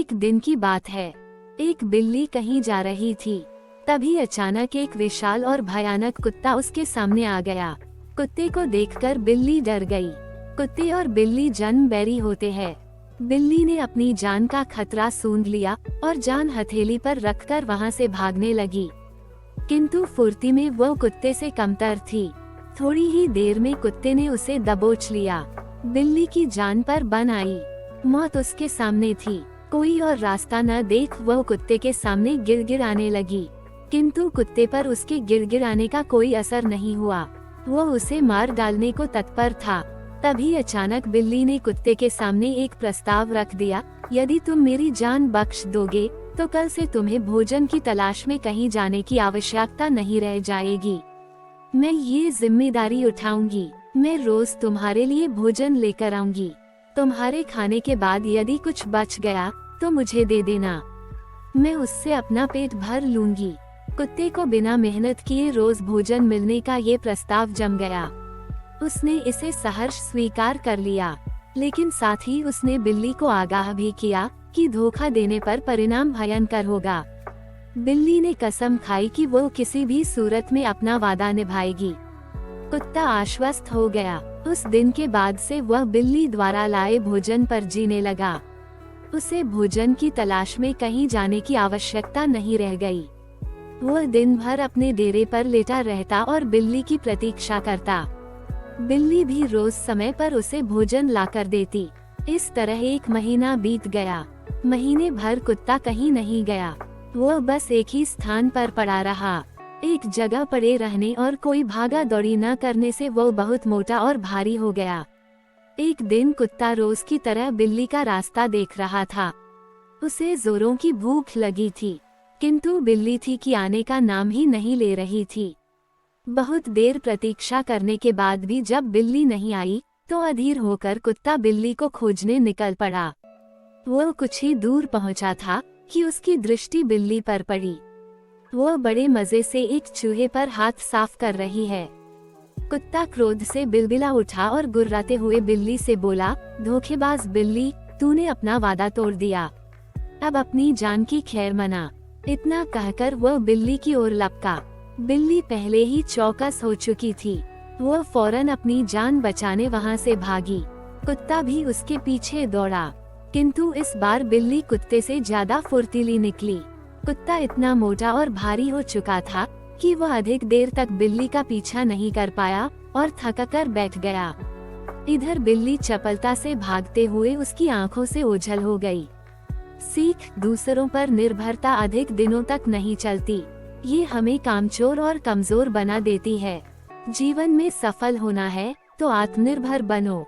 एक दिन की बात है। एक बिल्ली कहीं जा रही थी। तभी अचानक एक विशाल और भयानक कुत्ता उसके सामने आ गया। कुत्ते को देखकर बिल्ली डर गई। कुत्ते और बिल्ली जन्म बैरी होते हैं। बिल्ली ने अपनी जान का खतरा सूंघ लिया और जान हथेली पर रखकर वहां से भागने लगी। किंतु फुर्ती में वो कुत्ते से कमतर थी। थोड़ी ही देर में कुत्ते ने उसे दबोच लिया। बिल्ली की जान पर बन आई। मौत उसके सामने थी। कोई और रास्ता न देख वह कुत्ते के सामने गिड़गिड़ाने लगी। किंतु कुत्ते पर उसके गिड़गिड़ाने का कोई असर नहीं हुआ। वह उसे मार डालने को तत्पर था। तभी अचानक बिल्ली ने कुत्ते के सामने एक प्रस्ताव रख दिया, यदि तुम मेरी जान बख्श दोगे तो कल से तुम्हें भोजन की तलाश में कहीं जाने की आवश्यकता नहीं रह जाएगी। मैं ये जिम्मेदारी उठाऊंगी। मैं रोज तुम्हारे लिए भोजन लेकर आऊंगी। तुम्हारे खाने के बाद यदि कुछ बच गया तो मुझे दे देना। मैं उससे अपना पेट भर लूंगी। कुत्ते को बिना मेहनत किए रोज भोजन मिलने का ये प्रस्ताव जम गया। उसने इसे सहर्ष स्वीकार कर लिया, लेकिन साथ ही उसने बिल्ली को आगाह भी किया कि धोखा देने पर परिणाम भयंकर होगा। बिल्ली ने कसम खाई कि वो किसी भी सूरत में अपना वादा निभाएगी। कुत्ता आश्वस्त हो गया। उस दिन के बाद से वह बिल्ली द्वारा लाए भोजन पर जीने लगा। उसे भोजन की तलाश में कहीं जाने की आवश्यकता नहीं रह गई। वह दिन भर अपने डेरे पर लेटा रहता और बिल्ली की प्रतीक्षा करता। बिल्ली भी रोज समय पर उसे भोजन लाकर देती। इस तरह एक महीना बीत गया। महीने भर कुत्ता कहीं नहीं गया। वह बस एक ही स्थान पर पड़ा रहा। एक जगह पड़े रहने और कोई भागा दौड़ी न करने से वो बहुत मोटा और भारी हो गया। एक दिन कुत्ता रोज की तरह बिल्ली का रास्ता देख रहा था। उसे जोरों की भूख लगी थी, किंतु बिल्ली थी कि आने का नाम ही नहीं ले रही थी। बहुत देर प्रतीक्षा करने के बाद भी जब बिल्ली नहीं आई तो अधीर होकर कुत्ता बिल्ली को खोजने निकल पड़ा। वो कुछ ही दूर पहुंचा था कि उसकी दृष्टि बिल्ली पर पड़ी। वो बड़े मजे से एक चूहे पर हाथ साफ कर रही है। कुत्ता क्रोध से बिलबिला उठा और गुर्राते हुए बिल्ली से बोला, धोखेबाज बिल्ली, तूने अपना वादा तोड़ दिया। अब अपनी जान की खैर मना। इतना कहकर वह बिल्ली की ओर लपका। बिल्ली पहले ही चौकस हो चुकी थी। वह फौरन अपनी जान बचाने वहां से भागी। कुत्ता भी उसके पीछे दौड़ा, किंतु इस बार बिल्ली कुत्ते से ज्यादा फुर्तीली निकली। कुत्ता इतना मोटा और भारी हो चुका था कि वह अधिक देर तक बिल्ली का पीछा नहीं कर पाया और थककर बैठ गया। इधर बिल्ली चपलता से भागते हुए उसकी आंखों से ओझल हो गई। सीख, दूसरों पर निर्भरता अधिक दिनों तक नहीं चलती। ये हमें कामचोर और कमजोर बना देती है। जीवन में सफल होना है तो आत्मनिर्भर बनो।